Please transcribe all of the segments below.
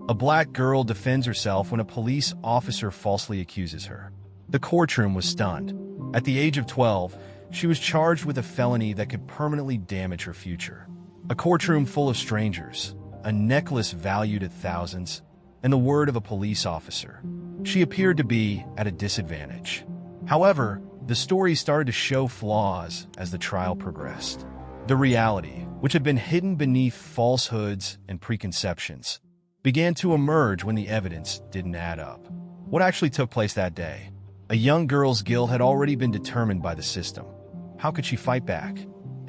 A black girl defends herself when a police officer falsely accuses her. The courtroom was stunned. At the age of 12, she was charged with a felony that could permanently damage her future. A courtroom full of strangers, a necklace valued at thousands, and the word of a police officer. She appeared to be at a disadvantage. However, the story started to show flaws as the trial progressed. The reality, which had been hidden beneath falsehoods and preconceptions, began to emerge when the evidence didn't add up. What actually took place that day? A young girl's guilt had already been determined by the system. How could she fight back?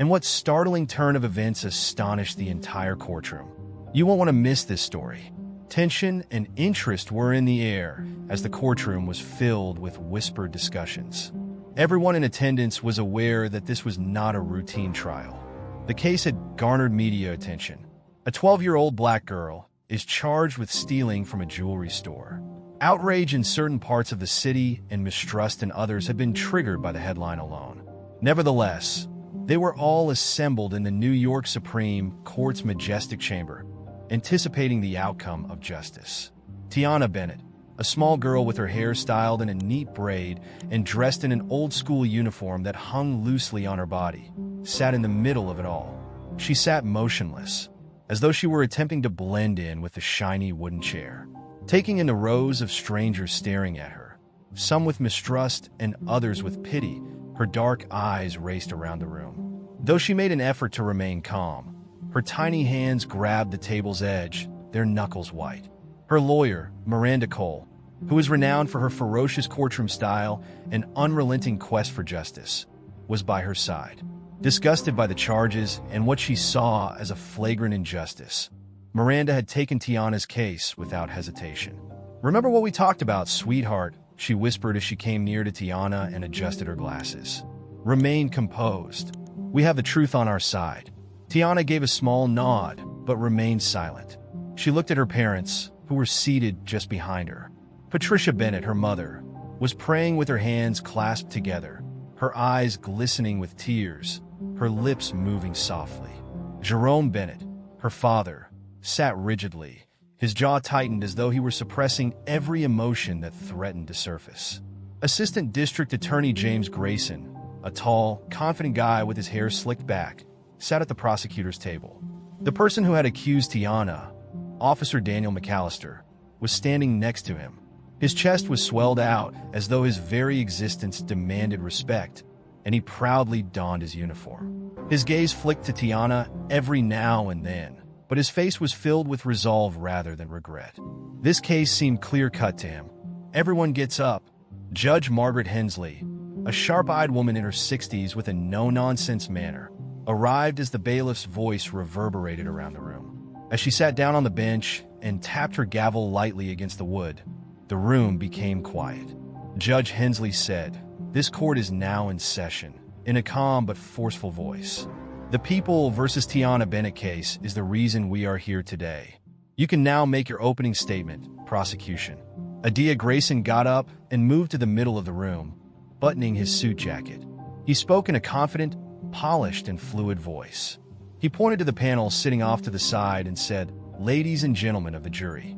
And what startling turn of events astonished the entire courtroom? You won't want to miss this story. Tension and interest were in the air as the courtroom was filled with whispered discussions. Everyone in attendance was aware that this was not a routine trial. The case had garnered media attention. A 12-year-old black girl is charged with stealing from a jewelry store. Outrage in certain parts of the city and mistrust in others had been triggered by the headline alone. Nevertheless, they were all assembled in the New York Supreme Court's majestic chamber, anticipating the outcome of justice. Tiana Bennett, a small girl with her hair styled in a neat braid and dressed in an old-school uniform that hung loosely on her body, sat in the middle of it all. She sat motionless, as though she were attempting to blend in with the shiny wooden chair, taking in the rows of strangers staring at her, some with mistrust and others with pity. Her dark eyes raced around the room. Though she made an effort to remain calm, her tiny hands grabbed the table's edge, their knuckles white. Her lawyer, Miranda Cole, who is renowned for her ferocious courtroom style and unrelenting quest for justice, was by her side. Disgusted by the charges and what she saw as a flagrant injustice, Miranda had taken Tiana's case without hesitation. "Remember what we talked about, sweetheart," she whispered as she came near to Tiana and adjusted her glasses. "Remain composed. We have the truth on our side." Tiana gave a small nod, but remained silent. She looked at her parents, who were seated just behind her. Patricia Bennett, her mother, was praying with her hands clasped together, her eyes glistening with tears, her lips moving softly. Jerome Bennett, her father, sat rigidly, his jaw tightened as though he were suppressing every emotion that threatened to surface. Assistant District Attorney James Grayson, a tall, confident guy with his hair slicked back, sat at the prosecutor's table. The person who had accused Tiana, Officer Daniel McAllister, was standing next to him. His chest was swelled out as though his very existence demanded respect, and he proudly donned his uniform. His gaze flicked to Tiana every now and then, but his face was filled with resolve rather than regret. This case seemed clear-cut to him. Everyone gets up. Judge Margaret Hensley, a sharp-eyed woman in her 60s with a no-nonsense manner, arrived as the bailiff's voice reverberated around the room. As she sat down on the bench and tapped her gavel lightly against the wood, the room became quiet. Judge Hensley said, "This court is now in session," in a calm but forceful voice. "The People versus Tiana Bennett case is the reason we are here today. You can now make your opening statement, prosecution." Adia Grayson got up and moved to the middle of the room, buttoning his suit jacket. He spoke in a confident, polished, and fluid voice. He pointed to the panel sitting off to the side and said, "Ladies and gentlemen of the jury,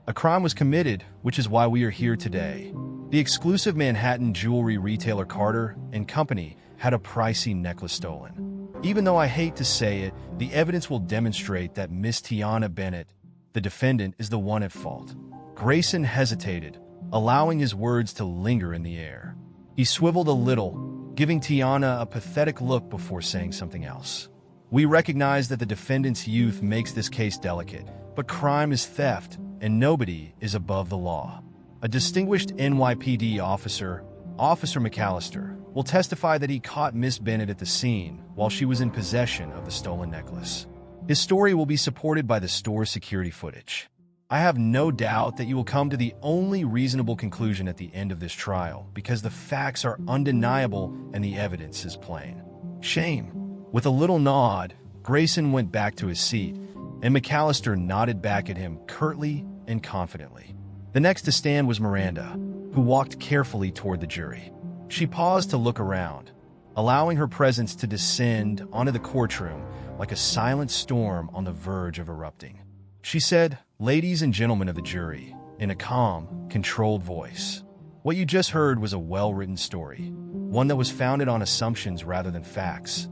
a crime was committed, which is why we are here today. The exclusive Manhattan jewelry retailer Carter and Company had a pricey necklace stolen. Even though I hate to say it, the evidence will demonstrate that Miss Tiana Bennett, the defendant, is the one at fault." Grayson hesitated, allowing his words to linger in the air. He swiveled a little, giving Tiana a pathetic look before saying something else. "We recognize that the defendant's youth makes this case delicate, but crime is theft, and nobody is above the law. A distinguished NYPD officer, Officer McAllister, will testify that he caught Miss Bennett at the scene while she was in possession of the stolen necklace. His story will be supported by the store's security footage. I have no doubt that you will come to the only reasonable conclusion at the end of this trial because the facts are undeniable and the evidence is plain. Shame." With a little nod, Grayson went back to his seat, and McAllister nodded back at him curtly and confidently. The next to stand was Miranda, who walked carefully toward the jury. She paused to look around, allowing her presence to descend onto the courtroom like a silent storm on the verge of erupting. She said, Ladies and gentlemen of the jury, in a calm, controlled voice. What you just heard was a well-written story, one that was founded on assumptions rather than facts,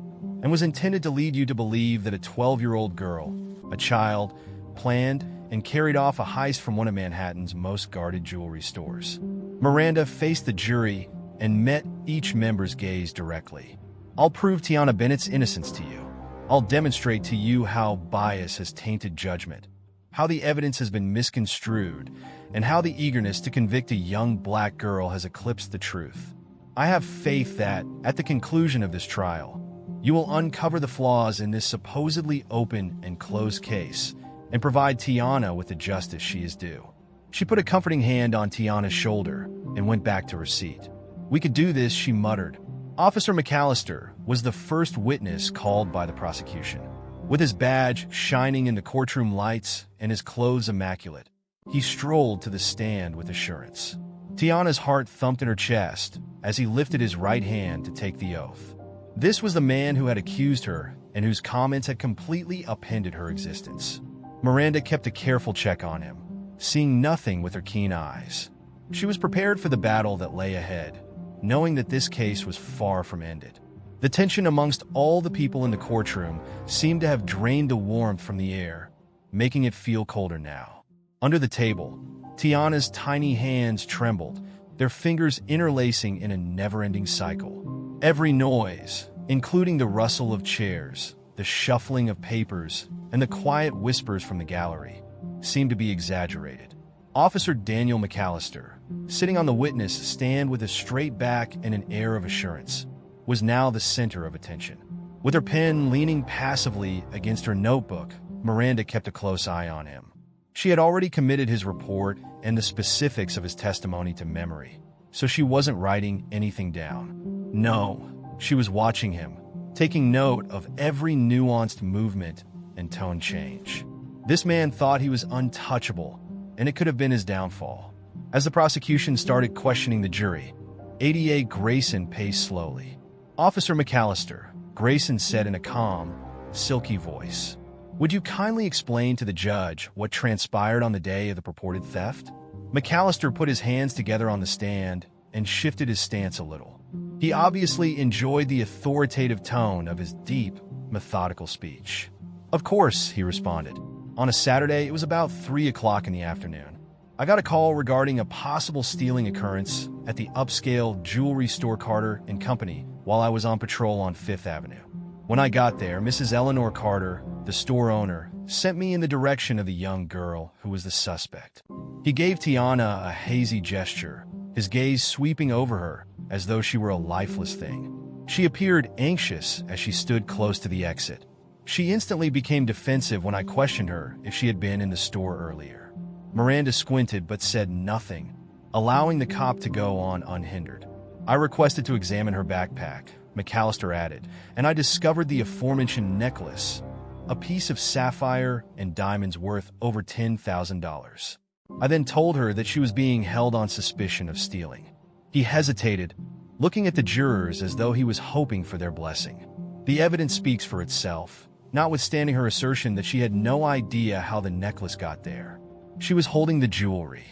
and was intended to lead you to believe that a 12-year-old girl, a child, planned and carried off a heist from one of Manhattan's most guarded jewelry stores. Miranda faced the jury and met each member's gaze directly. I'll prove Tiana Bennett's innocence to you. I'll demonstrate to you how bias has tainted judgment, how the evidence has been misconstrued, and how the eagerness to convict a young black girl has eclipsed the truth. I have faith that, at the conclusion of this trial, you will uncover the flaws in this supposedly open and closed case and provide Tiana with the justice she is due. She put a comforting hand on Tiana's shoulder and went back to her seat. We could do this, she muttered. Officer McAllister was the first witness called by the prosecution. With his badge shining in the courtroom lights and his clothes immaculate, he strolled to the stand with assurance. Tiana's heart thumped in her chest as he lifted his right hand to take the oath. This was the man who had accused her and whose comments had completely upended her existence. Miranda kept a careful check on him, seeing nothing with her keen eyes. She was prepared for the battle that lay ahead, knowing that this case was far from ended. The tension amongst all the people in the courtroom seemed to have drained the warmth from the air, making it feel colder now. Under the table, Tiana's tiny hands trembled, their fingers interlacing in a never-ending cycle. Every noise, including the rustle of chairs, the shuffling of papers, and the quiet whispers from the gallery, seemed to be exaggerated. Officer Daniel McAllister, sitting on the witness stand with a straight back and an air of assurance, was now the center of attention. With her pen leaning passively against her notebook, Miranda kept a close eye on him. She had already committed his report and the specifics of his testimony to memory, so she wasn't writing anything down. No, she was watching him, taking note of every nuanced movement and tone change. This man thought he was untouchable, and it could have been his downfall. As the prosecution started questioning the jury, ADA Grayson paced slowly. Officer McAllister, Grayson said in a calm, silky voice, would you kindly explain to the judge what transpired on the day of the purported theft? McAllister put his hands together on the stand and shifted his stance a little. He obviously enjoyed the authoritative tone of his deep, methodical speech. Of course, he responded. On a Saturday, it was about 3 o'clock in the afternoon. I got a call regarding a possible stealing occurrence at the upscale jewelry store Carter & Company while I was on patrol on Fifth Avenue. When I got there, Mrs. Eleanor Carter, the store owner, sent me in the direction of the young girl who was the suspect. He gave Tiana a hazy gesture, his gaze sweeping over her as though she were a lifeless thing. She appeared anxious as she stood close to the exit. She instantly became defensive when I questioned her if she had been in the store earlier. Miranda squinted but said nothing, allowing the cop to go on unhindered. I requested to examine her backpack, McAllister added, and I discovered the aforementioned necklace, a piece of sapphire and diamonds worth over $10,000. I then told her that she was being held on suspicion of stealing. He hesitated, looking at the jurors as though he was hoping for their blessing. The evidence speaks for itself, notwithstanding her assertion that she had no idea how the necklace got there. She was holding the jewelry.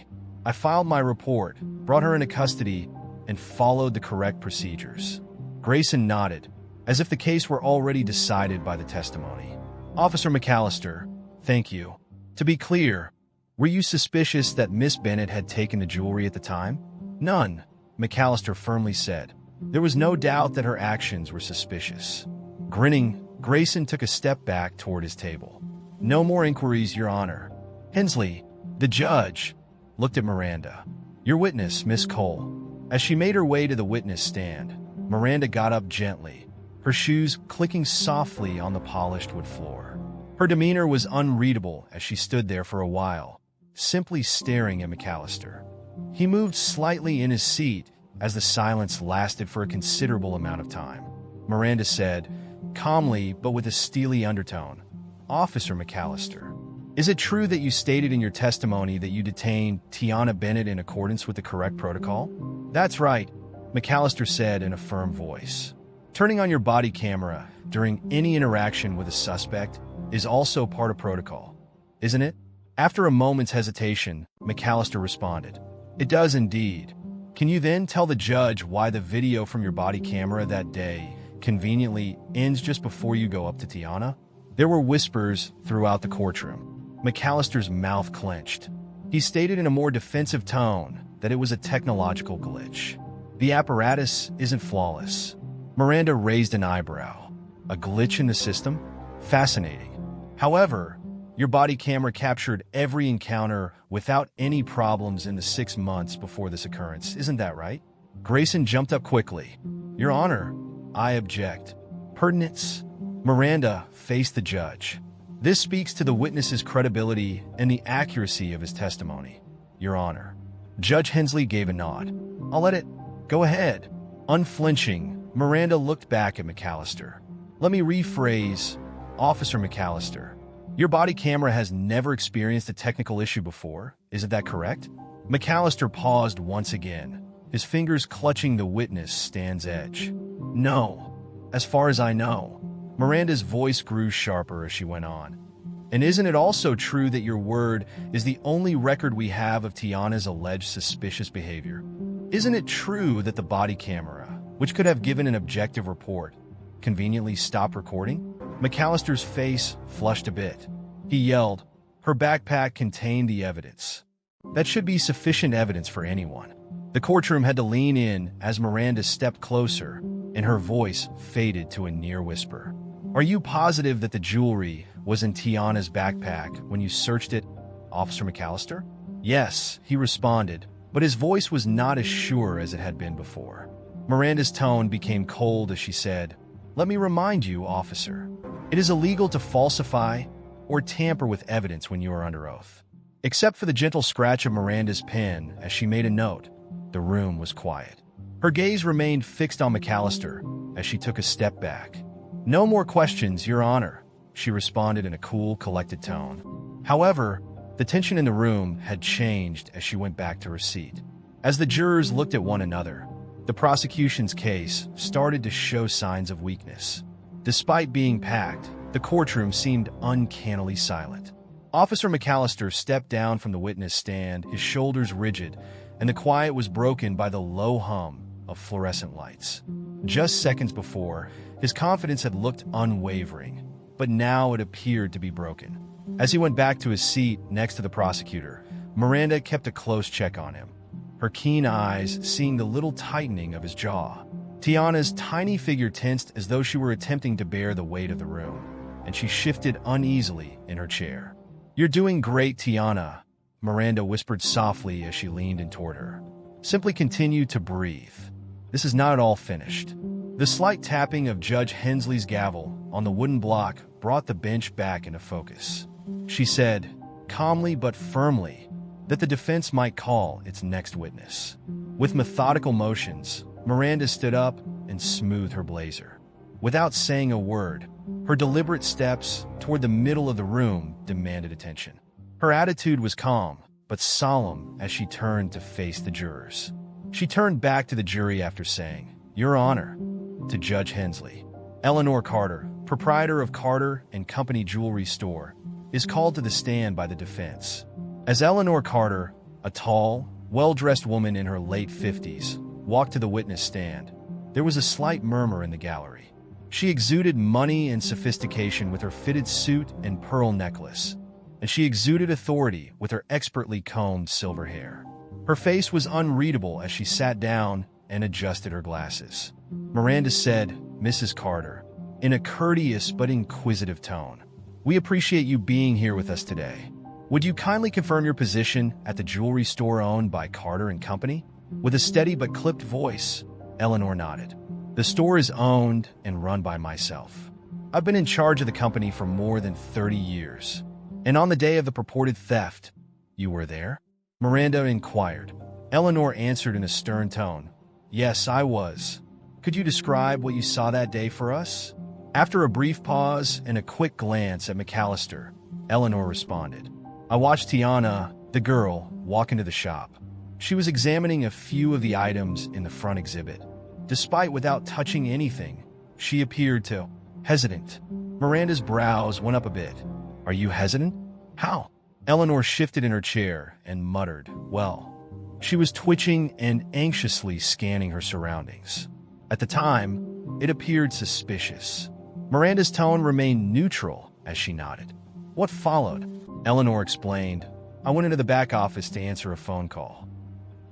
I filed my report, brought her into custody, and followed the correct procedures. Grayson nodded, as if the case were already decided by the testimony. Officer McAllister, thank you. To be clear, were you suspicious that Miss Bennett had taken the jewelry at the time? None, McAllister firmly said. There was no doubt that her actions were suspicious. Grinning, Grayson took a step back toward his table. No more inquiries, Your Honor. Hensley, the judge, looked at Miranda. Your witness, Miss Cole. As she made her way to the witness stand, Miranda got up gently, her shoes clicking softly on the polished wood floor. Her demeanor was unreadable as she stood there for a while, simply staring at McAllister. He moved slightly in his seat as the silence lasted for a considerable amount of time. Miranda said, calmly but with a steely undertone, Officer McAllister, is it true that you stated in your testimony that you detained Tiana Bennett in accordance with the correct protocol? That's right, McAllister said in a firm voice. Turning on your body camera during any interaction with a suspect is also part of protocol, isn't it? After a moment's hesitation, McAllister responded, "It does indeed. Can you then tell the judge why the video from your body camera that day conveniently ends just before you go up to Tiana?" There were whispers throughout the courtroom. McAllister's mouth clenched. He stated in a more defensive tone that it was a technological glitch. "The apparatus isn't flawless." Miranda raised an eyebrow. "A glitch in the system? Fascinating. However, your body camera captured every encounter without any problems in the 6 months before this occurrence, isn't that right?" Grayson jumped up quickly. "Your Honor, I object." Pertinence. Miranda faced the judge. "This speaks to the witness's credibility and the accuracy of his testimony, Your Honor." Judge Hensley gave a nod. "I'll let it go ahead." Unflinching, Miranda looked back at McAllister. "Let me rephrase, Officer McAllister. Your body camera has never experienced a technical issue before, isn't that correct?" McAllister paused once again, his fingers clutching the witness stand's edge. "No, as far as I know." Miranda's voice grew sharper as she went on. "And isn't it also true that your word is the only record we have of Tiana's alleged suspicious behavior? Isn't it true that the body camera, which could have given an objective report, conveniently stopped recording?" McAllister's face flushed a bit. He yelled, "Her backpack contained the evidence. That should be sufficient evidence for anyone." The courtroom had to lean in as Miranda stepped closer, and her voice faded to a near whisper. "Are you positive that the jewelry was in Tiana's backpack when you searched it, Officer McAllister?" "Yes," he responded, but his voice was not as sure as it had been before. Miranda's tone became cold as she said, "Let me remind you, officer, it is illegal to falsify or tamper with evidence when you are under oath." Except for the gentle scratch of Miranda's pen as she made a note, the room was quiet. Her gaze remained fixed on McAllister as she took a step back. "No more questions, Your Honor," she responded in a cool, collected tone. However, the tension in the room had changed as she went back to her seat. As the jurors looked at one another, the prosecution's case started to show signs of weakness. Despite being packed, the courtroom seemed uncannily silent. Officer McAllister stepped down from the witness stand, his shoulders rigid, and the quiet was broken by the low hum of fluorescent lights. Just seconds before, his confidence had looked unwavering, but now it appeared to be broken. As he went back to his seat next to the prosecutor, Miranda kept a close check on him, her keen eyes seeing the little tightening of his jaw. Tiana's tiny figure tensed as though she were attempting to bear the weight of the room, and she shifted uneasily in her chair. "You're doing great, Tiana," Miranda whispered softly as she leaned in toward her. "Simply continue to breathe. This is not at all finished." The slight tapping of Judge Hensley's gavel on the wooden block brought the bench back into focus. She said, calmly but firmly, that the defense might call its next witness. With methodical motions, Miranda stood up and smoothed her blazer. Without saying a word, her deliberate steps toward the middle of the room demanded attention. Her attitude was calm, but solemn as she turned to face the jurors. She turned back to the jury after saying, "Your Honor," to Judge Hensley. Eleanor Carter, proprietor of Carter and Company Jewelry Store, is called to the stand by the defense. As Eleanor Carter, a tall, well-dressed woman in her late 50s, walked to the witness stand, there was a slight murmur in the gallery. She exuded money and sophistication with her fitted suit and pearl necklace, and she exuded authority with her expertly combed silver hair. Her face was unreadable as she sat down and adjusted her glasses. Miranda said, "Mrs. Carter," in a courteous but inquisitive tone, "we appreciate you being here with us today. Would you kindly confirm your position at the jewelry store owned by Carter and Company?" With a steady but clipped voice, Eleanor nodded. "The store is owned and run by myself. I've been in charge of the company for more than 30 years. And on the day of the purported theft, you were there?" Miranda inquired. Eleanor answered in a stern tone, "Yes, I was. Could you describe what you saw that day for us?" After a brief pause and a quick glance at McAllister, Eleanor responded, "I watched Tiana, the girl, walk into the shop. She was examining a few of the items in the front exhibit. Despite without touching anything, she appeared to hesitant." Miranda's brows went up a bit. "Are you hesitant? How?" Eleanor shifted in her chair and muttered, "Well." She was twitching and anxiously scanning her surroundings. At the time, it appeared suspicious. Miranda's tone remained neutral as she nodded. "What followed?" Eleanor explained. "I went into the back office to answer a phone call.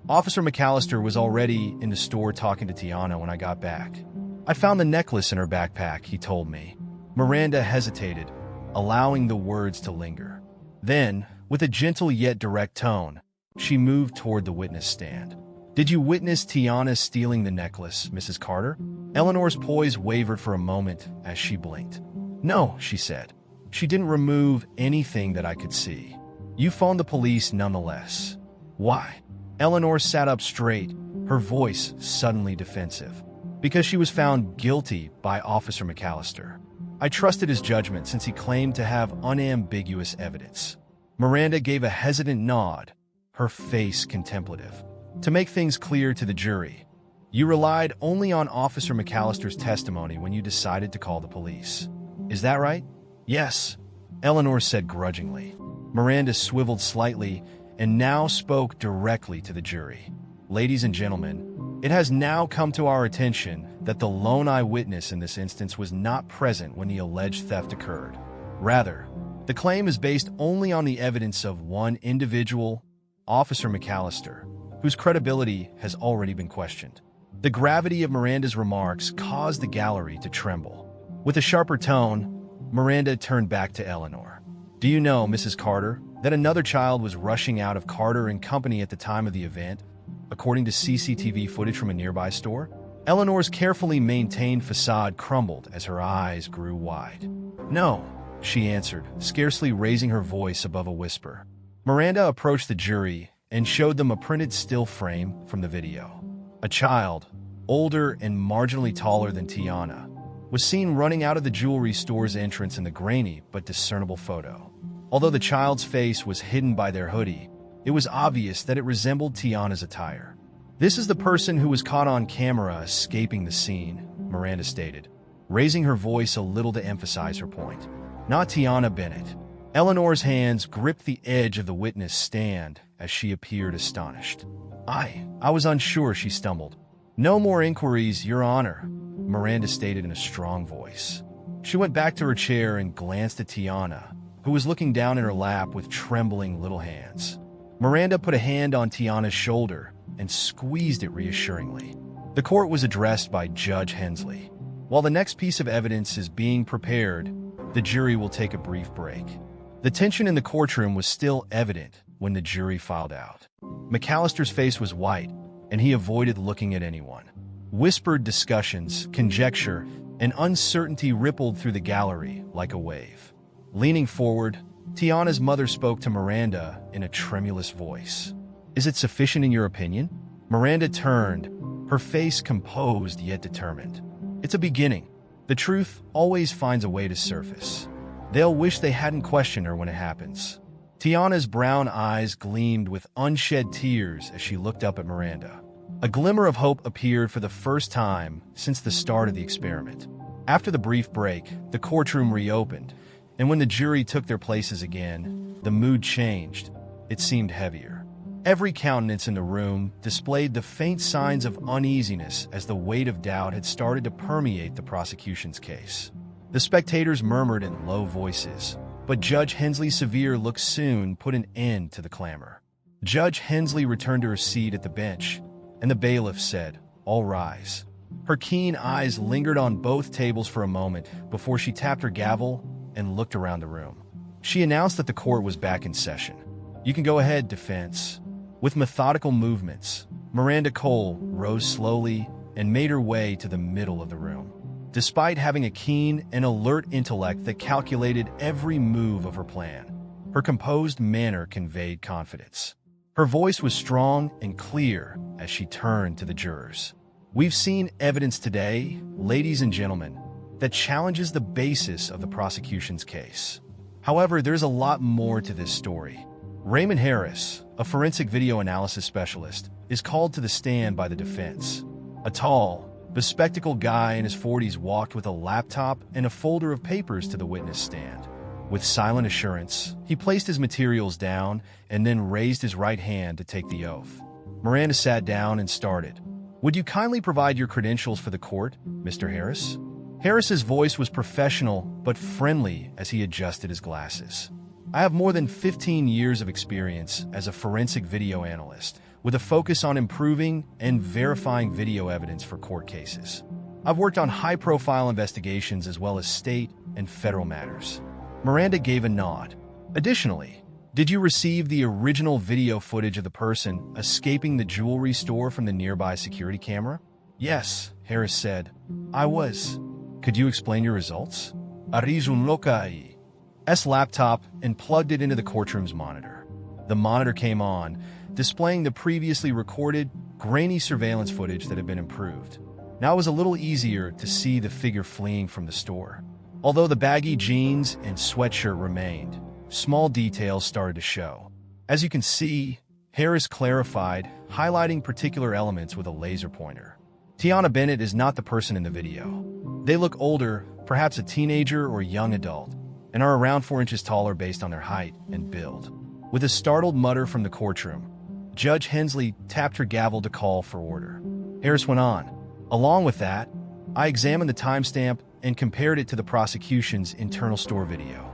Officer McAllister was already in the store talking to Tiana when I got back. I found the necklace in her backpack," he told me. Miranda hesitated, allowing the words to linger. Then, with a gentle yet direct tone, she moved toward the witness stand. "Did you witness Tiana stealing the necklace, Mrs. Carter?" Eleanor's poise wavered for a moment as she blinked. "No," she said. "She didn't remove anything that I could see." "You phoned the police nonetheless. Why?" Eleanor sat up straight, her voice suddenly defensive. "Because she was found guilty by Officer McAllister. I trusted his judgment since he claimed to have unambiguous evidence." Miranda gave a hesitant nod, her face contemplative. "To make things clear to the jury, you relied only on Officer McAllister's testimony when you decided to call the police. Is that right?" "Yes," Eleanor said grudgingly. Miranda swiveled slightly and now spoke directly to the jury. "Ladies and gentlemen, it has now come to our attention that the lone eyewitness in this instance was not present when the alleged theft occurred. Rather, the claim is based only on the evidence of one individual, Officer McAllister, whose credibility has already been questioned." The gravity of Miranda's remarks caused the gallery to tremble. With a sharper tone, Miranda turned back to Eleanor. "Do you know, Mrs. Carter, that another child was rushing out of Carter and Company at the time of the event, according to CCTV footage from a nearby store?" Eleanor's carefully maintained facade crumbled as her eyes grew wide. "No," she answered, scarcely raising her voice above a whisper. Miranda approached the jury and showed them a printed still frame from the video. A child, older and marginally taller than Tiana, was seen running out of the jewelry store's entrance in the grainy but discernible photo. Although the child's face was hidden by their hoodie, it was obvious that it resembled Tiana's attire. "This is the person who was caught on camera escaping the scene," Miranda stated, raising her voice a little to emphasize her point. "Not Tiana Bennett." Eleanor's hands gripped the edge of the witness stand as she appeared astonished. I was unsure," she stumbled. "No more inquiries, Your Honor," Miranda stated in a strong voice. She went back to her chair and glanced at Tiana, who was looking down in her lap with trembling little hands. Miranda put a hand on Tiana's shoulder and squeezed it reassuringly. The court was addressed by Judge Hensley. "While the next piece of evidence is being prepared, the jury will take a brief break." The tension in the courtroom was still evident when the jury filed out. McAllister's face was white, and he avoided looking at anyone. Whispered discussions, conjecture, and uncertainty rippled through the gallery like a wave. Leaning forward, Tiana's mother spoke to Miranda in a tremulous voice. "Is it sufficient in your opinion?" Miranda turned, her face composed yet determined. "It's a beginning. The truth always finds a way to surface. They'll wish they hadn't questioned her when it happens." Tiana's brown eyes gleamed with unshed tears as she looked up at Miranda. A glimmer of hope appeared for the first time since the start of the experiment. After the brief break, the courtroom reopened, and when the jury took their places again, the mood changed. It seemed heavier. Every countenance in the room displayed the faint signs of uneasiness as the weight of doubt had started to permeate the prosecution's case. The spectators murmured in low voices, but Judge Hensley Severe look soon put an end to the clamor. Judge Hensley returned to her seat at the bench, and the bailiff said, "All rise." Her keen eyes lingered on both tables for a moment before she tapped her gavel and looked around the room. She announced that the court was back in session. "You can go ahead, defense." With methodical movements, Miranda Cole rose slowly and made her way to the middle of the room. Despite having a keen and alert intellect that calculated every move of her plan, her composed manner conveyed confidence. Her voice was strong and clear as she turned to the jurors. "We've seen evidence today, ladies and gentlemen, that challenges the basis of the prosecution's case. However, there's a lot more to this story." Raymond Harris, a forensic video analysis specialist, is called to the stand by the defense. A tall, bespectacled guy in his 40s walked with a laptop and a folder of papers to the witness stand. With silent assurance, he placed his materials down and then raised his right hand to take the oath. Miranda sat down and started. "Would you kindly provide your credentials for the court, Mr. Harris?" Harris's voice was professional but friendly as he adjusted his glasses. "I have more than 15 years of experience as a forensic video analyst, with a focus on improving and verifying video evidence for court cases. I've worked on high-profile investigations as well as state and federal matters." Miranda gave a nod. "Additionally, did you receive the original video footage of the person escaping the jewelry store from the nearby security camera?" "Yes," Harris said. "I was." "Could you explain your results?" "S laptop and plugged it into the courtroom's monitor. The monitor came on, displaying the previously recorded, grainy surveillance footage that had been improved. Now it was a little easier to see the figure fleeing from the store. Although the baggy jeans and sweatshirt remained, small details started to show. As you can see," Harris clarified, highlighting particular elements with a laser pointer. "Tiana Bennett is not the person in the video. They look older, perhaps a teenager or young adult, and are around 4 inches taller based on their height and build." With a startled mutter from the courtroom, Judge Hensley tapped her gavel to call for order. Harris went on. "Along with that, I examined the timestamp and compared it to the prosecution's internal store video.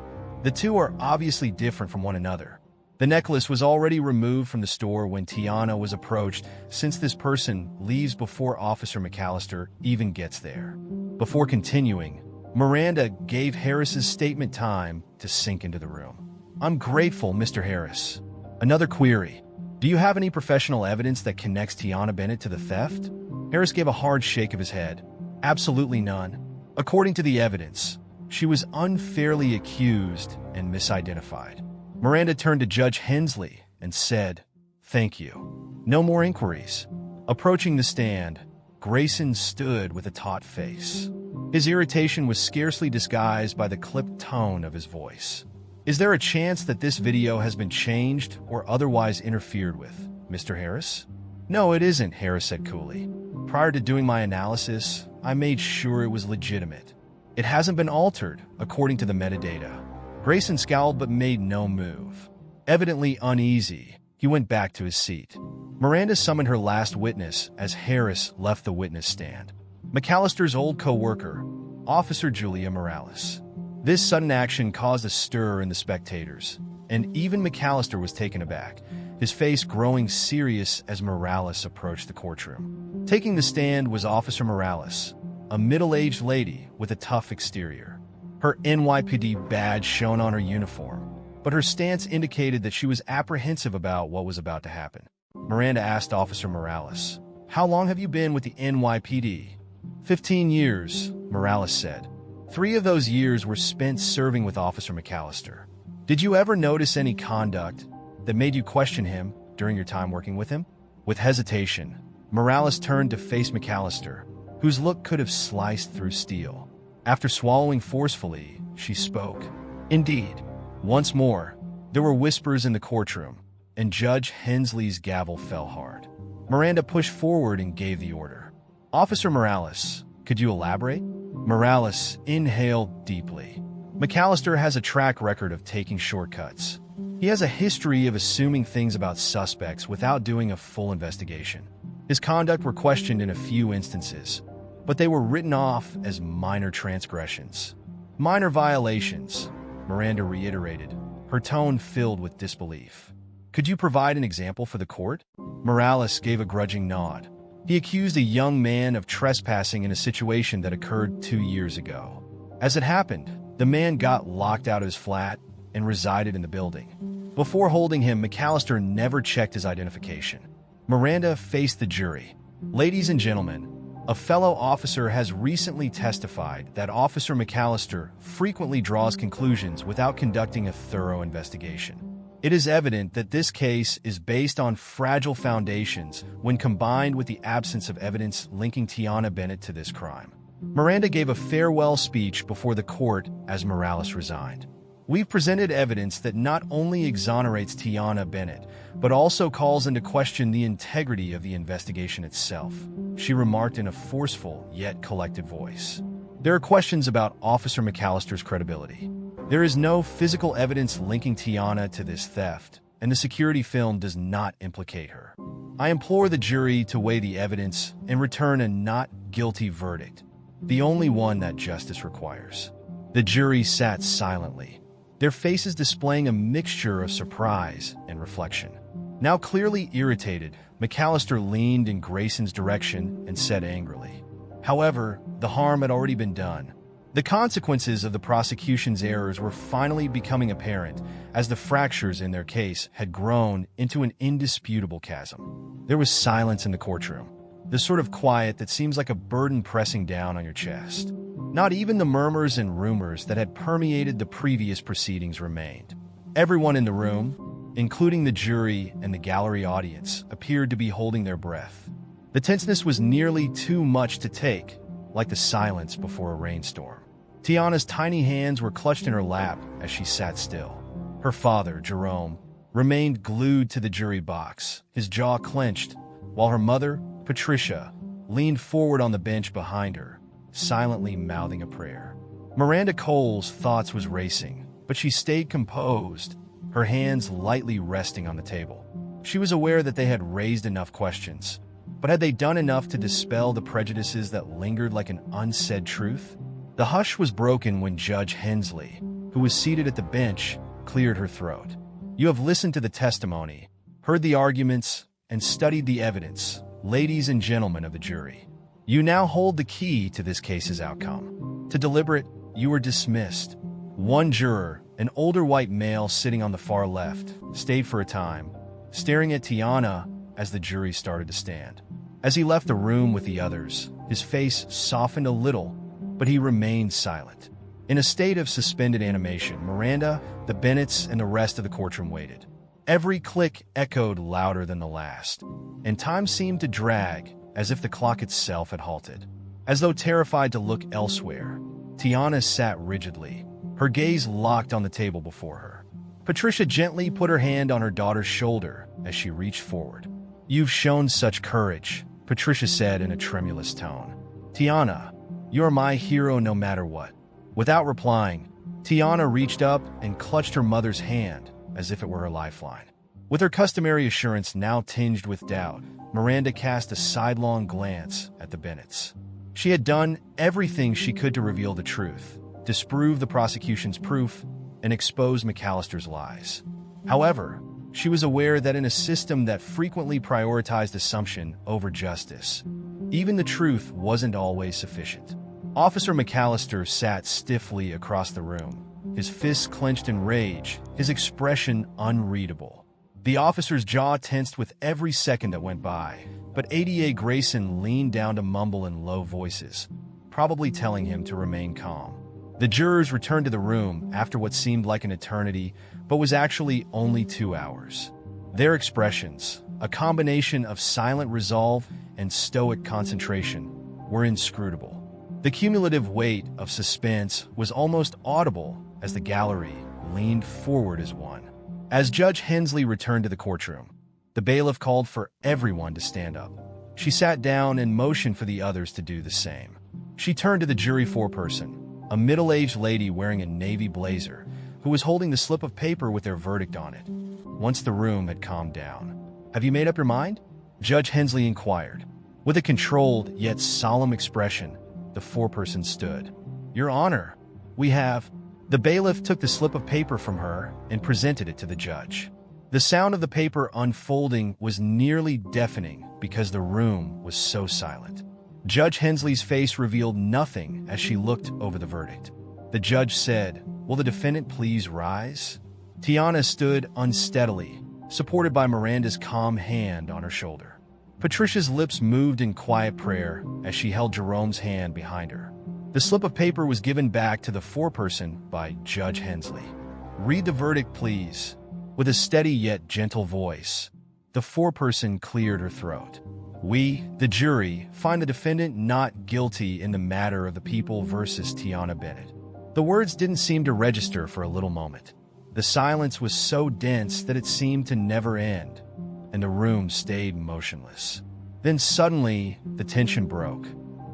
The two are obviously different from one another. The necklace was already removed from the store when Tiana was approached, since this person leaves before Officer McAllister even gets there." Before continuing, Miranda gave Harris's statement time to sink into the room. "I'm grateful, Mr. Harris. Another query. Do you have any professional evidence that connects Tiana Bennett to the theft?" Harris gave a hard shake of his head. "Absolutely none. According to the evidence, she was unfairly accused and misidentified." Miranda turned to Judge Hensley and said, "Thank you. No more inquiries." Approaching the stand, Grayson stood with a taut face. His irritation was scarcely disguised by the clipped tone of his voice. "Is there a chance that this video has been changed or otherwise interfered with, Mr. Harris?" "No, it isn't," Harris said coolly. "Prior to doing my analysis, I made sure it was legitimate. It hasn't been altered, according to the metadata." Grayson scowled but made no move. Evidently uneasy, he went back to his seat. Miranda summoned her last witness as Harris left the witness stand. McAllister's old co-worker, Officer Julia Morales. This sudden action caused a stir in the spectators, and even McAllister was taken aback, his face growing serious as Morales approached the courtroom. Taking the stand was Officer Morales, a middle-aged lady with a tough exterior. Her NYPD badge shone on her uniform, but her stance indicated that she was apprehensive about what was about to happen. Miranda asked Officer Morales, "How long have you been with the NYPD?" 15 years, Morales said. 3 of those years were spent serving with Officer McAllister. Did you ever notice any conduct that made you question him during your time working with him? With hesitation, Morales turned to face McAllister, whose look could have sliced through steel. After swallowing forcefully, she spoke. "Indeed." Once more, there were whispers in the courtroom, and Judge Hensley's gavel fell hard. Miranda pushed forward and gave the order. "Officer Morales, could you elaborate?" Morales inhaled deeply. McAllister has a track record of taking shortcuts. He has a history of assuming things about suspects without doing a full investigation. His conduct were questioned in a few instances, but they were written off as minor transgressions. "Minor violations," Miranda reiterated, her tone filled with disbelief. "Could you provide an example for the court?" Morales gave a grudging nod. He accused a young man of trespassing in a situation that occurred 2 years ago. As it happened, the man got locked out of his flat and resided in the building. Before holding him, McAllister never checked his identification. Miranda faced the jury. "Ladies and gentlemen, a fellow officer has recently testified that Officer McAllister frequently draws conclusions without conducting a thorough investigation. It is evident that this case is based on fragile foundations when combined with the absence of evidence linking Tiana Bennett to this crime." Miranda gave a farewell speech before the court as Morales resigned. "We've presented evidence that not only exonerates Tiana Bennett, but also calls into question the integrity of the investigation itself," she remarked in a forceful yet collected voice. "There are questions about Officer McAllister's credibility. There is no physical evidence linking Tiana to this theft, and the security film does not implicate her. I implore the jury to weigh the evidence and return a not guilty verdict, the only one that justice requires. The jury sat silently, their faces displaying a mixture of surprise and reflection. Now clearly irritated, McAllister leaned in Grayson's direction and said angrily, "However, the harm had already been done. The consequences of the prosecution's errors were finally becoming apparent as the fractures in their case had grown into an indisputable chasm." There was silence in the courtroom, the sort of quiet that seems like a burden pressing down on your chest. Not even the murmurs and rumors that had permeated the previous proceedings remained. Everyone in the room, including the jury and the gallery audience, appeared to be holding their breath. The tenseness was nearly too much to take, like the silence before a rainstorm. Tiana's tiny hands were clutched in her lap as she sat still. Her father, Jerome, remained glued to the jury box, his jaw clenched, while her mother, Patricia, leaned forward on the bench behind her, silently mouthing a prayer. Miranda Cole's thoughts was racing, but she stayed composed, her hands lightly resting on the table. She was aware that they had raised enough questions, but had they done enough to dispel the prejudices that lingered like an unsaid truth? The hush was broken when Judge Hensley, who was seated at the bench, cleared her throat. "You have listened to the testimony, heard the arguments, and studied the evidence, ladies and gentlemen of the jury. You now hold the key to this case's outcome. To deliberate, you are dismissed." One juror, an older white male sitting on the far left, stayed for a time, staring at Tiana as the jury started to stand. As he left the room with the others, his face softened a little, but he remained silent. In a state of suspended animation, Miranda, the Bennetts, and the rest of the courtroom waited. Every click echoed louder than the last, and time seemed to drag as if the clock itself had halted. As though terrified to look elsewhere, Tiana sat rigidly, her gaze locked on the table before her. Patricia gently put her hand on her daughter's shoulder as she reached forward. "You've shown such courage," Patricia said in a tremulous tone. "Tiana, you're my hero no matter what." Without replying, Tiana reached up and clutched her mother's hand as if it were her lifeline. With her customary assurance now tinged with doubt, Miranda cast a sidelong glance at the Bennetts. She had done everything she could to reveal the truth, disprove the prosecution's proof, and expose McAllister's lies. However, she was aware that in a system that frequently prioritized assumption over justice, even the truth wasn't always sufficient. Officer McAllister sat stiffly across the room, his fists clenched in rage, his expression unreadable. The officer's jaw tensed with every second that went by, but ADA Grayson leaned down to mumble in low voices, probably telling him to remain calm. The jurors returned to the room after what seemed like an eternity, but was actually only 2 hours. Their expressions, a combination of silent resolve and stoic concentration, were inscrutable. The cumulative weight of suspense was almost audible as the gallery leaned forward as one. As Judge Hensley returned to the courtroom, the bailiff called for everyone to stand up. She sat down and motioned for the others to do the same. She turned to the jury foreperson, a middle-aged lady wearing a navy blazer, who was holding the slip of paper with their verdict on it. Once the room had calmed down, "Have you made up your mind?" Judge Hensley inquired. With a controlled yet solemn expression, the foreperson stood. "Your Honor, we have..." The bailiff took the slip of paper from her and presented it to the judge. The sound of the paper unfolding was nearly deafening because the room was so silent. Judge Hensley's face revealed nothing as she looked over the verdict. The judge said, "Will the defendant please rise?" Tiana stood unsteadily, supported by Miranda's calm hand on her shoulder. Patricia's lips moved in quiet prayer as she held Jerome's hand behind her. The slip of paper was given back to the foreperson by Judge Hensley. "Read the verdict, please." With a steady yet gentle voice, the foreperson cleared her throat. "We, the jury, find the defendant not guilty in the matter of the People versus Tiana Bennett." The words didn't seem to register for a little moment. The silence was so dense that it seemed to never end, and the room stayed motionless. Then suddenly, the tension broke.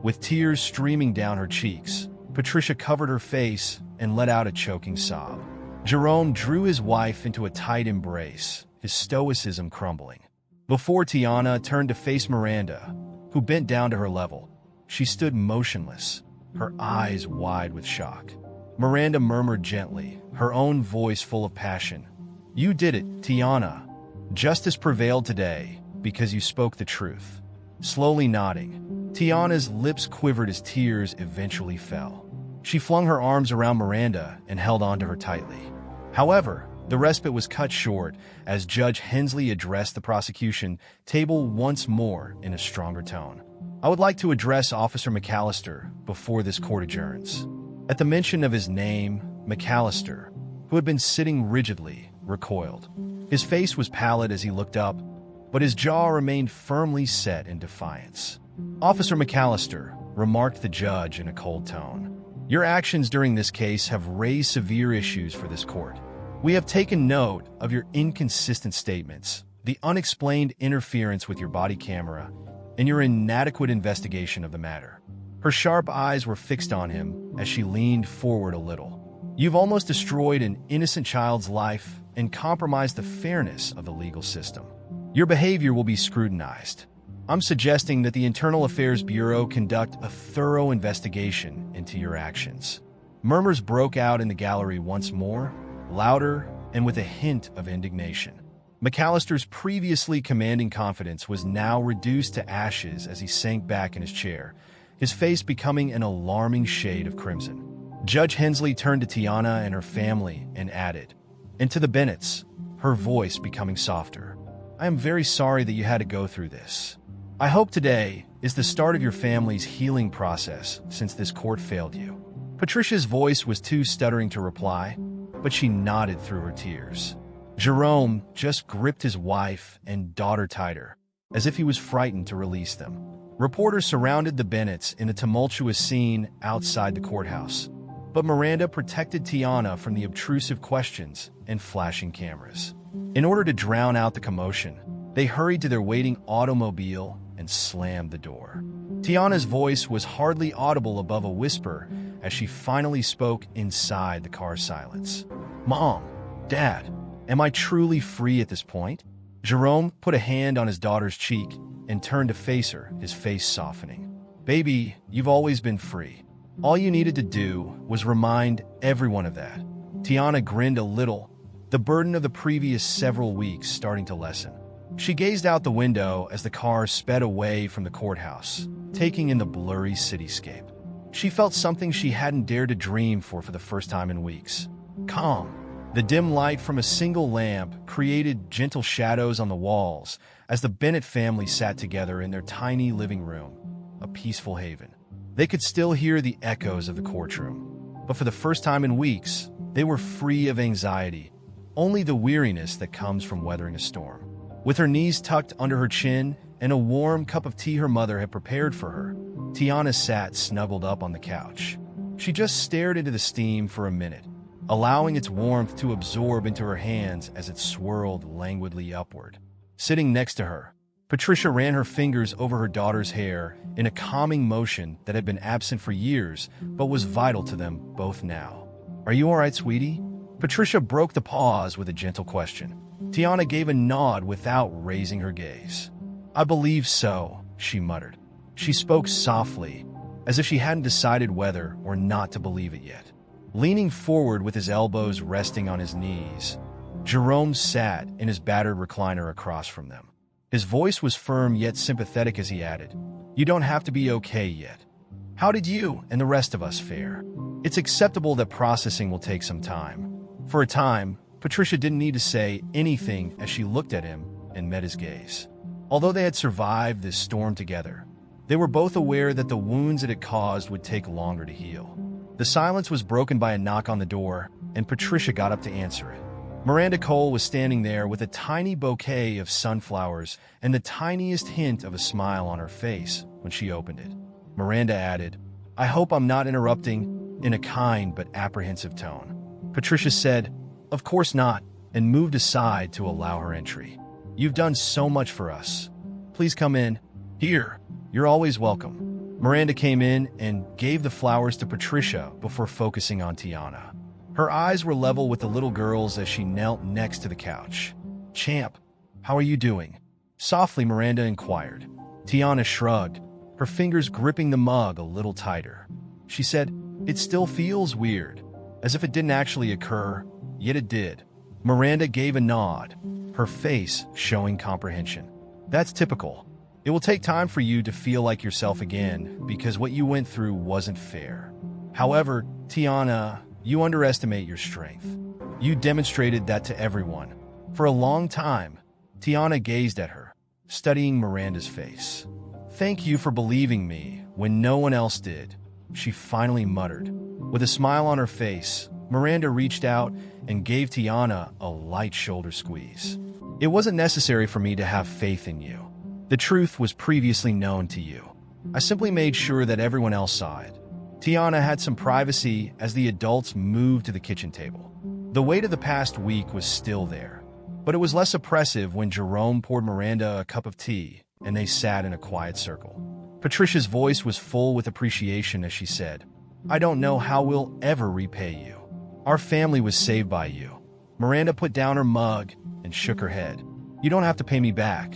With tears streaming down her cheeks, Patricia covered her face and let out a choking sob. Jerome drew his wife into a tight embrace, his stoicism crumbling. Before Tiana turned to face Miranda, who bent down to her level, she stood motionless, her eyes wide with shock. Miranda murmured gently, her own voice full of passion. "You did it, Tiana. Justice prevailed today because you spoke the truth." Slowly nodding, Tiana's lips quivered as tears eventually fell. She flung her arms around Miranda and held onto her tightly. However, the respite was cut short as Judge Hensley addressed the prosecution table once more in a stronger tone. "I would like to address Officer McAllister before this court adjourns." At the mention of his name, McAllister, who had been sitting rigidly, recoiled. His face was pallid as he looked up, but his jaw remained firmly set in defiance. "Officer McAllister," remarked the judge in a cold tone, "your actions during this case have raised severe issues for this court. We have taken note of your inconsistent statements, the unexplained interference with your body camera, and your inadequate investigation of the matter." Her sharp eyes were fixed on him as she leaned forward a little. "You've almost destroyed an innocent child's life and compromised the fairness of the legal system. Your behavior will be scrutinized. I'm suggesting that the Internal Affairs Bureau conduct a thorough investigation into your actions." Murmurs broke out in the gallery once more, louder and with a hint of indignation. McAllister's previously commanding confidence was now reduced to ashes as he sank back in his chair, his face becoming an alarming shade of crimson. Judge Hensley turned to Tiana and her family and added, "And to the Bennetts," her voice becoming softer, "I am very sorry that you had to go through this. I hope today is the start of your family's healing process since this court failed you." Patricia's voice was too stuttering to reply, but she nodded through her tears. Jerome just gripped his wife and daughter tighter, as if he was frightened to release them. Reporters surrounded the Bennetts in a tumultuous scene outside the courthouse, but Miranda protected Tiana from the obtrusive questions and flashing cameras. In order to drown out the commotion, they hurried to their waiting automobile and slammed the door. Tiana's voice was hardly audible above a whisper as she finally spoke inside the car's silence. "Mom, Dad, am I truly free at this point?" Jerome put a hand on his daughter's cheek and turned to face her, his face softening. "Baby, you've always been free. All you needed to do was remind everyone of that." Tiana grinned a little, the burden of the previous several weeks starting to lessen. She gazed out the window as the car sped away from the courthouse, taking in the blurry cityscape. She felt something she hadn't dared to dream for the first time in weeks. Calm. The dim light from a single lamp created gentle shadows on the walls as the Bennett family sat together in their tiny living room, a peaceful haven. They could still hear the echoes of the courtroom, but for the first time in weeks, they were free of anxiety, only the weariness that comes from weathering a storm. With her knees tucked under her chin and a warm cup of tea her mother had prepared for her, Tiana sat snuggled up on the couch. She just stared into the steam for a minute, allowing its warmth to absorb into her hands as it swirled languidly upward. Sitting next to her, Patricia ran her fingers over her daughter's hair in a calming motion that had been absent for years but was vital to them both now. "Are you all right, sweetie?" Patricia broke the pause with a gentle question. Tiana gave a nod without raising her gaze. "I believe so," she muttered. She spoke softly, as if she hadn't decided whether or not to believe it yet. Leaning forward with his elbows resting on his knees, Jerome sat in his battered recliner across from them. His voice was firm yet sympathetic as he added, "You don't have to be okay yet. How did you and the rest of us fare? It's acceptable that processing will take some time." For a time, Patricia didn't need to say anything as she looked at him and met his gaze. Although they had survived this storm together, they were both aware that the wounds it had caused would take longer to heal. The silence was broken by a knock on the door, and Patricia got up to answer it. Miranda Cole was standing there with a tiny bouquet of sunflowers and the tiniest hint of a smile on her face when she opened it. Miranda added, "I hope I'm not interrupting," in a kind but apprehensive tone. Patricia said, "Of course not," and moved aside to allow her entry. "You've done so much for us. Please come in. Here, you're always welcome." Miranda came in and gave the flowers to Patricia before focusing on Tiana. Her eyes were level with the little girl's as she knelt next to the couch. "Champ, how are you doing?" Softly, Miranda inquired. Tiana shrugged, her fingers gripping the mug a little tighter. She said, "It still feels weird, as if it didn't actually occur, yet it did." Miranda gave a nod, her face showing comprehension. "That's typical. It will take time for you to feel like yourself again because what you went through wasn't fair. However, Tiana, you underestimate your strength. You demonstrated that to everyone." For a long time, Tiana gazed at her, studying Miranda's face. "Thank you for believing me when no one else did," she finally muttered. With a smile on her face, Miranda reached out and gave Tiana a light shoulder squeeze. "It wasn't necessary for me to have faith in you. The truth was previously known to you. I simply made sure that everyone else saw it." Tiana had some privacy as the adults moved to the kitchen table. The weight of the past week was still there, but it was less oppressive when Jerome poured Miranda a cup of tea and they sat in a quiet circle. Patricia's voice was full with appreciation as she said, "I don't know how we'll ever repay you. Our family was saved by you." Miranda put down her mug and shook her head. "You don't have to pay me back.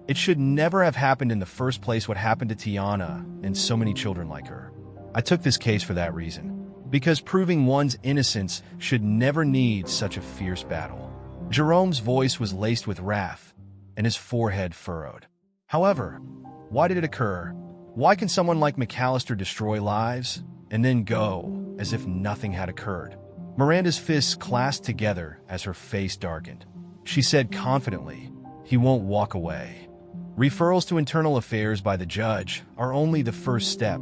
It should never have happened in the first place what happened to Tiana and so many children like her. I took this case for that reason, because proving one's innocence should never need such a fierce battle." Jerome's voice was laced with wrath, and his forehead furrowed. "However, why did it occur? Why can someone like McAllister destroy lives and then go as if nothing had occurred?" Miranda's fists clasped together as her face darkened. She said confidently, "He won't walk away. Referrals to internal affairs by the judge are only the first step.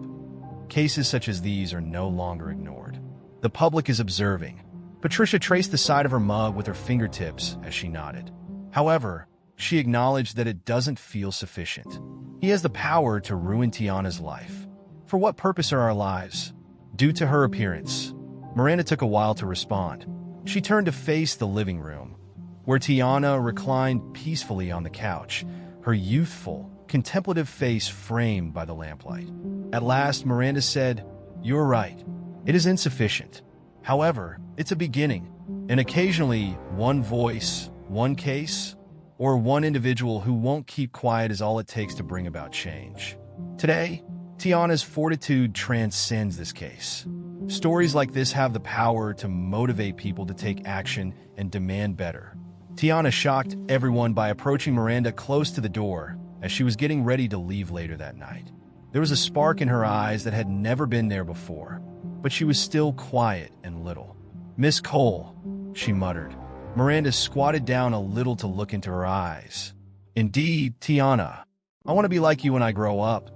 Cases such as these are no longer ignored. The public is observing." Patricia traced the side of her mug with her fingertips as she nodded. However, she acknowledged that it doesn't feel sufficient. He has the power to ruin Tiana's life. For what purpose are our lives? Due to her appearance. Miranda took a while to respond. She turned to face the living room, where Tiana reclined peacefully on the couch, her youthful, contemplative face framed by the lamplight. At last, Miranda said, "You're right. It is insufficient. However, it's a beginning, and occasionally one voice, one case, or one individual who won't keep quiet is all it takes to bring about change." Today, Tiana's fortitude transcends this case. Stories like this have the power to motivate people to take action and demand better. Tiana shocked everyone by approaching Miranda close to the door as she was getting ready to leave later that night. There was a spark in her eyes that had never been there before, but she was still quiet and little. "Miss Cole," she muttered. Miranda squatted down a little to look into her eyes. "Indeed, Tiana. I want to be like you when I grow up,"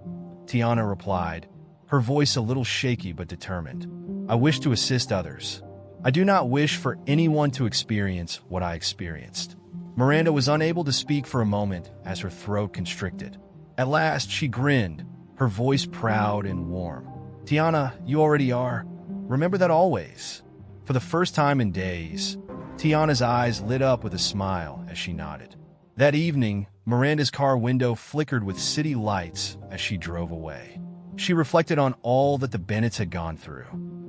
Tiana replied, her voice a little shaky but determined. "I wish to assist others. I do not wish for anyone to experience what I experienced." Miranda was unable to speak for a moment as her throat constricted. At last, she grinned, her voice proud and warm. "Tiana, you already are. Remember that always." For the first time in days, Tiana's eyes lit up with a smile as she nodded. That evening, Miranda's car window flickered with city lights as she drove away. She reflected on all that the Bennetts had gone through.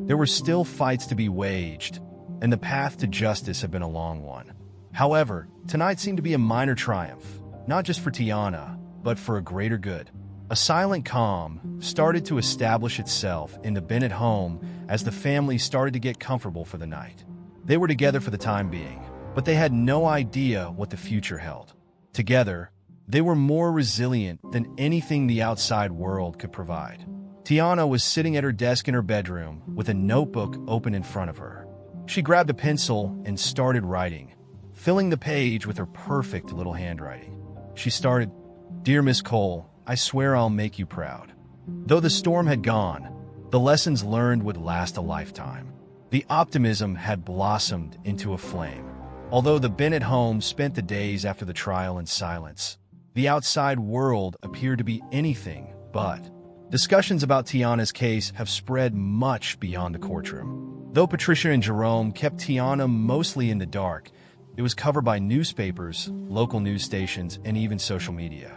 There were still fights to be waged, and the path to justice had been a long one. However, tonight seemed to be a minor triumph, not just for Tiana, but for a greater good. A silent calm started to establish itself in the Bennett home as the family started to get comfortable for the night. They were together for the time being, but they had no idea what the future held. Together, they were more resilient than anything the outside world could provide. Tiana was sitting at her desk in her bedroom with a notebook open in front of her. She grabbed a pencil and started writing, filling the page with her perfect little handwriting. She started, "Dear Miss Cole, I swear I'll make you proud." Though the storm had gone, the lessons learned would last a lifetime. The optimism had blossomed into a flame. Although the Bennett home spent the days after the trial in silence, the outside world appeared to be anything but. Discussions about Tiana's case have spread much beyond the courtroom. Though Patricia and Jerome kept Tiana mostly in the dark, it was covered by newspapers, local news stations, and even social media.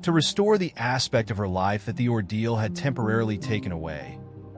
to restore the aspect of her life that the ordeal had temporarily taken away.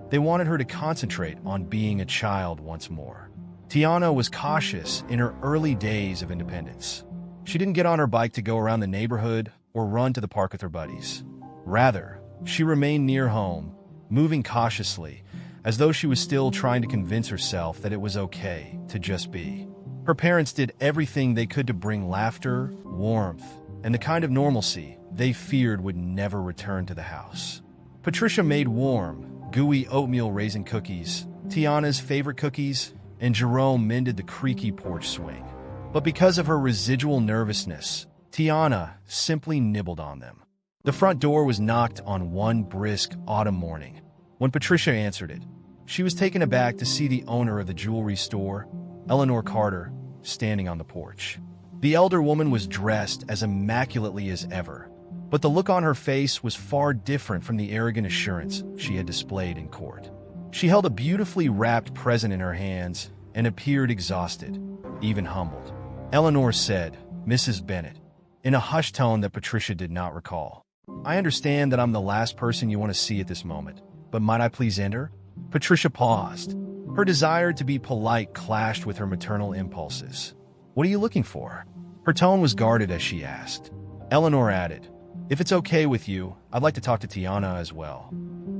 They wanted her to concentrate on being a child once more. Tiana was cautious in her early days of independence. She didn't get on her bike to go around the neighborhood or run to the park with her buddies. Rather, she remained near home, moving cautiously, as though she was still trying to convince herself that it was okay to just be. Her parents did everything they could to bring laughter, warmth, and the kind of normalcy they feared would never return to the house. Patricia made warm, gooey oatmeal raisin cookies, Tiana's favorite cookies, and Jerome mended the creaky porch swing. But because of her residual nervousness, Tiana simply nibbled on them. The front door was knocked on one brisk autumn morning. When Patricia answered it, she was taken aback to see the owner of the jewelry store, Eleanor Carter, standing on the porch. The elder woman was dressed as immaculately as ever, but the look on her face was far different from the arrogant assurance she had displayed in court. She held a beautifully wrapped present in her hands and appeared exhausted, even humbled. Eleanor said, "Mrs. Bennet," in a hushed tone that Patricia did not recall. "I understand that I'm the last person you want to see at this moment, but might I please enter?" Patricia paused. Her desire to be polite clashed with her maternal impulses. "What are you looking for?" Her tone was guarded as she asked. Eleanor added, "If it's okay with you, I'd like to talk to Tiana as well.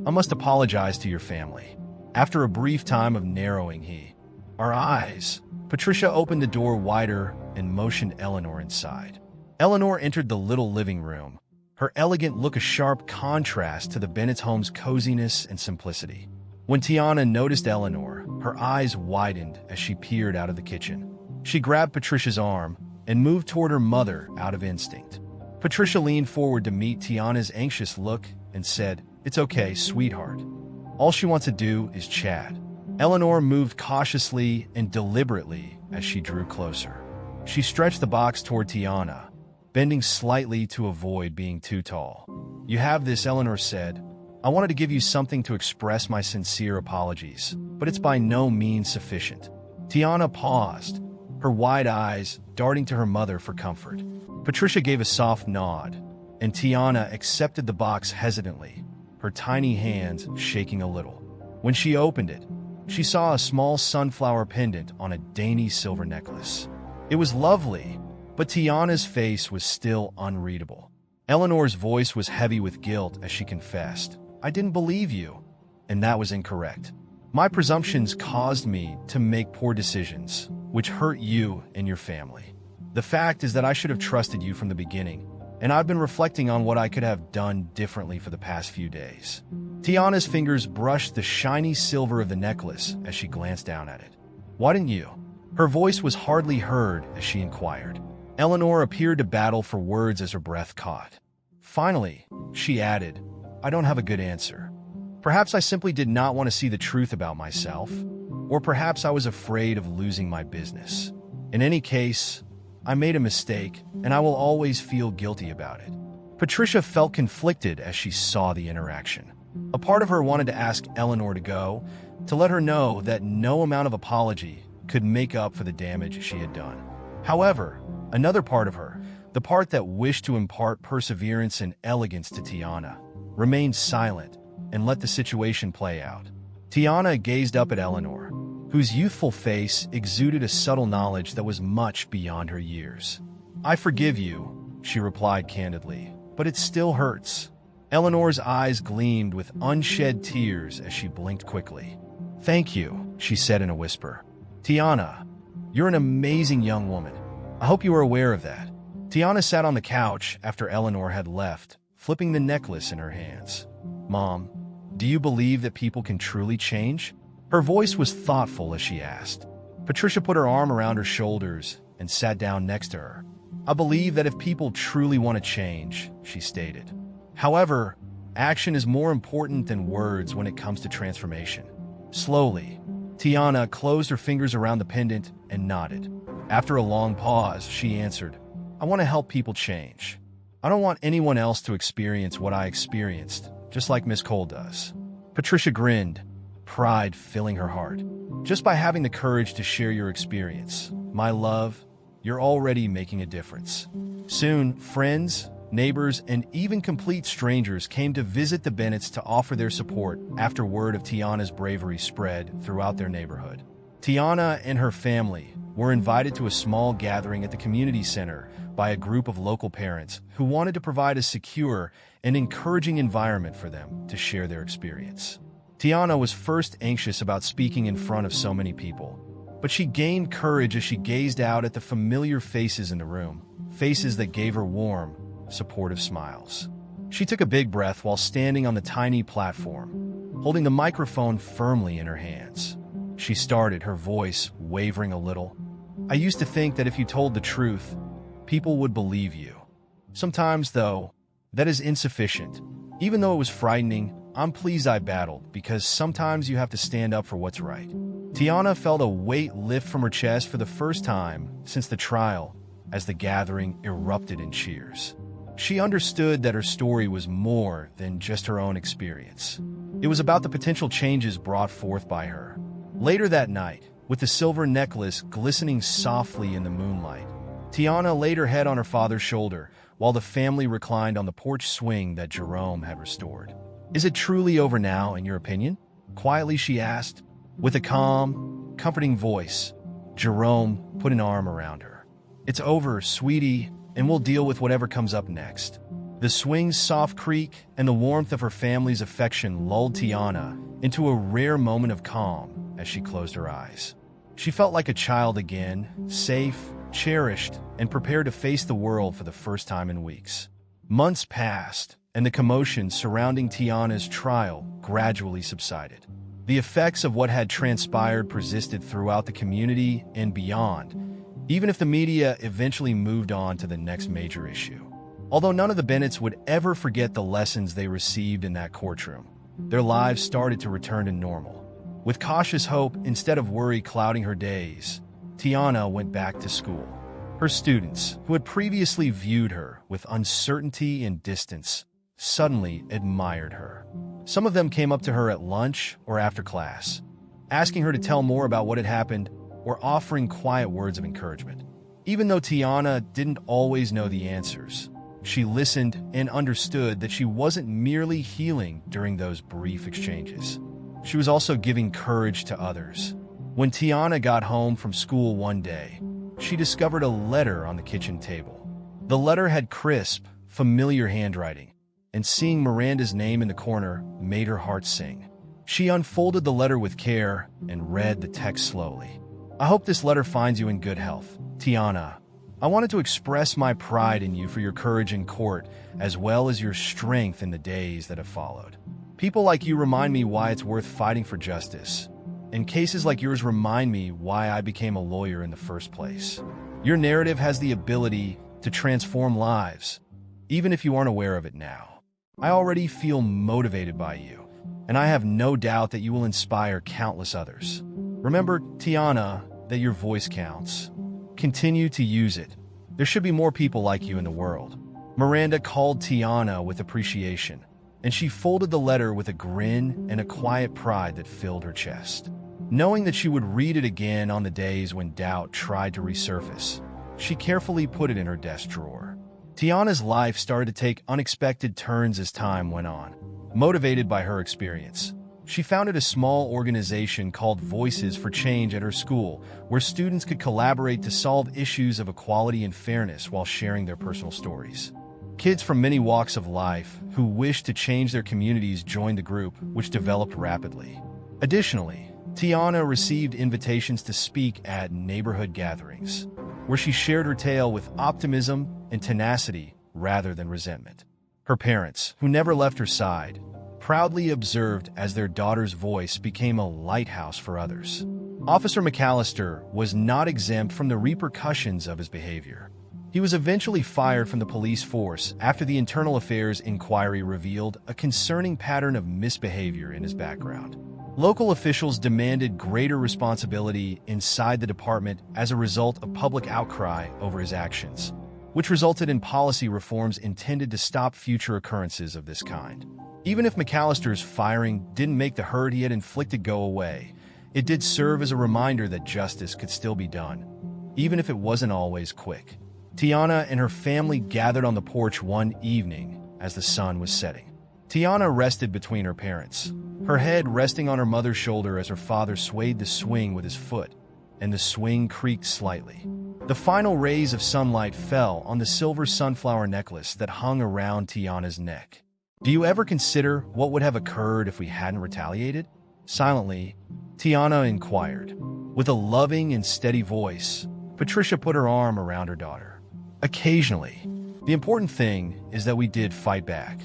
I must apologize to your family." After a brief time of narrowing our eyes, Patricia opened the door wider and motioned Eleanor inside. Eleanor entered the little living room, her elegant look a sharp contrast to the Bennett's home's coziness and simplicity. When Tiana noticed Eleanor, her eyes widened as she peered out of the kitchen. She grabbed Patricia's arm and moved toward her mother out of instinct. Patricia leaned forward to meet Tiana's anxious look and said, "It's okay, sweetheart. All she wants to do is chat." Eleanor moved cautiously and deliberately as she drew closer. She stretched the box toward Tiana, bending slightly to avoid being too tall. "You have this," Eleanor said. "I wanted to give you something to express my sincere apologies, but it's by no means sufficient." Tiana paused, her wide eyes darting to her mother for comfort. Patricia gave a soft nod, and Tiana accepted the box hesitantly, her tiny hands shaking a little. When she opened it, she saw a small sunflower pendant on a dainty silver necklace. It was lovely, but Tiana's face was still unreadable. Eleanor's voice was heavy with guilt as she confessed, "I didn't believe you, and that was incorrect. My presumptions caused me to make poor decisions, which hurt you and your family. The fact is that I should have trusted you from the beginning, and I've been reflecting on what I could have done differently for the past few days." Tiana's fingers brushed the shiny silver of the necklace as she glanced down at it. "Why didn't you?" Her voice was hardly heard as she inquired. Eleanor appeared to battle for words as her breath caught. Finally, she added, "I don't have a good answer. Perhaps I simply did not want to see the truth about myself, or perhaps I was afraid of losing my business. In any case, I made a mistake, and I will always feel guilty about it." Patricia felt conflicted as she saw the interaction. A part of her wanted to ask Eleanor to go, to let her know that no amount of apology could make up for the damage she had done. However, another part of her, the part that wished to impart perseverance and elegance to Tiana, remained silent and let the situation play out. Tiana gazed up at Eleanor, whose youthful face exuded a subtle knowledge that was much beyond her years. "I forgive you," she replied candidly, "but it still hurts." Eleanor's eyes gleamed with unshed tears as she blinked quickly. "Thank you," she said in a whisper. "Tiana, you're an amazing young woman. I hope you are aware of that." Tiana sat on the couch after Eleanor had left, flipping the necklace in her hands. "Mom, do you believe that people can truly change?" Her voice was thoughtful as she asked. Patricia put her arm around her shoulders and sat down next to her. "I believe that if people truly want to change," she stated. "However, action is more important than words when it comes to transformation." Slowly, Tiana closed her fingers around the pendant and nodded. After a long pause, she answered, "I want to help people change. I don't want anyone else to experience what I experienced, just like Miss Cole does." Patricia grinned, pride filling her heart. "Just by having the courage to share your experience, my love, you're already making a difference. Soon, friends, neighbors, and even complete strangers came to visit the Bennetts to offer their support after word of Tiana's bravery spread throughout their neighborhood. Tiana and her family were invited to a small gathering at the community center by a group of local parents who wanted to provide a secure and encouraging environment for them to share their experience. Tiana was first anxious about speaking in front of so many people, but she gained courage as she gazed out at the familiar faces in the room, faces that gave her warm, supportive smiles. She took a big breath while standing on the tiny platform, holding the microphone firmly in her hands. She started, her voice wavering a little. "I used to think that if you told the truth, people would believe you. Sometimes, though, that is insufficient. Even though it was frightening, I'm pleased I battled, because sometimes you have to stand up for what's right." Tiana felt a weight lift from her chest for the first time since the trial as the gathering erupted in cheers. She understood that her story was more than just her own experience. It was about the potential changes brought forth by her. Later that night, with the silver necklace glistening softly in the moonlight, Tiana laid her head on her father's shoulder while the family reclined on the porch swing that Jerome had restored. "Is it truly over now, in your opinion?" quietly she asked. With a calm, comforting voice, Jerome put an arm around her. "It's over, sweetie, and we'll deal with whatever comes up next." The swing's soft creak and the warmth of her family's affection lulled Tiana into a rare moment of calm as she closed her eyes. She felt like a child again, safe, cherished, and prepared to face the world for the first time in weeks. Months passed, and the commotion surrounding Tiana's trial gradually subsided. The effects of what had transpired persisted throughout the community and beyond, even if the media eventually moved on to the next major issue. Although none of the Bennetts would ever forget the lessons they received in that courtroom, their lives started to return to normal. With cautious hope instead of worry clouding her days, Tiana went back to school. Her students, who had previously viewed her with uncertainty and distance, suddenly admired her. Some of them came up to her at lunch or after class, asking her to tell more about what had happened or offering quiet words of encouragement. Even though Tiana didn't always know the answers, she listened and understood that she wasn't merely healing during those brief exchanges. She was also giving courage to others. When Tiana got home from school one day, she discovered a letter on the kitchen table. The letter had crisp, familiar handwriting, and seeing Miranda's name in the corner made her heart sing. She unfolded the letter with care and read the text slowly. "I hope this letter finds you in good health. Tiana, I wanted to express my pride in you for your courage in court, as well as your strength in the days that have followed. People like you remind me why it's worth fighting for justice, and cases like yours remind me why I became a lawyer in the first place. Your narrative has the ability to transform lives, even if you aren't aware of it now. I already feel motivated by you, and I have no doubt that you will inspire countless others. Remember, Tiana, that your voice counts. Continue to use it. There should be more people like you in the world." Miranda called Tiana with appreciation, and she folded the letter with a grin and a quiet pride that filled her chest. Knowing that she would read it again on the days when doubt tried to resurface, she carefully put it in her desk drawer. Tiana's life started to take unexpected turns as time went on. Motivated by her experience, she founded a small organization called Voices for Change at her school, where students could collaborate to solve issues of equality and fairness while sharing their personal stories. Kids from many walks of life who wished to change their communities joined the group, which developed rapidly. Additionally, Tiana received invitations to speak at neighborhood gatherings, where she shared her tale with optimism and tenacity rather than resentment. Her parents, who never left her side, proudly observed as their daughter's voice became a lighthouse for others. Officer McAllister was not exempt from the repercussions of his behavior. He was eventually fired from the police force after the internal affairs inquiry revealed a concerning pattern of misbehavior in his background. Local officials demanded greater responsibility inside the department as a result of public outcry over his actions, which resulted in policy reforms intended to stop future occurrences of this kind. Even if McAllister's firing didn't make the hurt he had inflicted go away, it did serve as a reminder that justice could still be done, even if it wasn't always quick. Tiana and her family gathered on the porch one evening as the sun was setting. Tiana rested between her parents, her head resting on her mother's shoulder as her father swayed the swing with his foot, and the swing creaked slightly. The final rays of sunlight fell on the silver sunflower necklace that hung around Tiana's neck. Do you ever consider what would have occurred if we hadn't retaliated? Silently, Tiana inquired. With a loving and steady voice, Patricia put her arm around her daughter. Occasionally. The important thing is that we did fight back.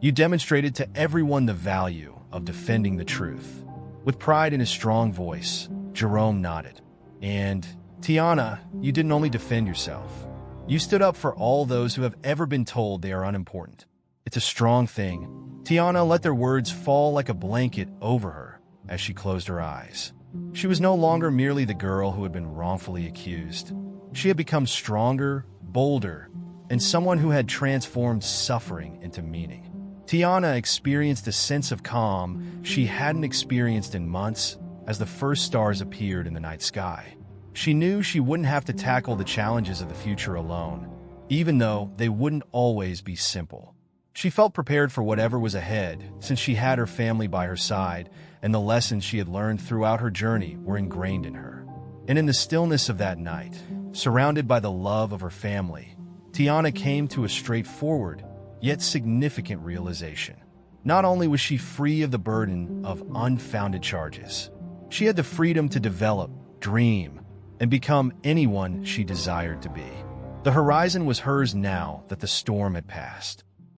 You demonstrated to everyone the value of defending the truth. With pride in his strong voice, Jerome nodded. And, Tiana, you didn't only defend yourself. You stood up for all those who have ever been told they are unimportant. It's a strong thing. Tiana let their words fall like a blanket over her as she closed her eyes. She was no longer merely the girl who had been wrongfully accused. She had become stronger, bolder, and someone who had transformed suffering into meaning. Tiana experienced a sense of calm she hadn't experienced in months as the first stars appeared in the night sky. She knew she wouldn't have to tackle the challenges of the future alone, even though they wouldn't always be simple. She felt prepared for whatever was ahead since she had her family by her side, and the lessons she had learned throughout her journey were ingrained in her. And in the stillness of that night, surrounded by the love of her family, Tiana came to a straightforward, yet significant realization. Not only was she free of the burden of unfounded charges, she had the freedom to develop, dream, and become anyone she desired to be. The horizon was hers now that the storm had passed.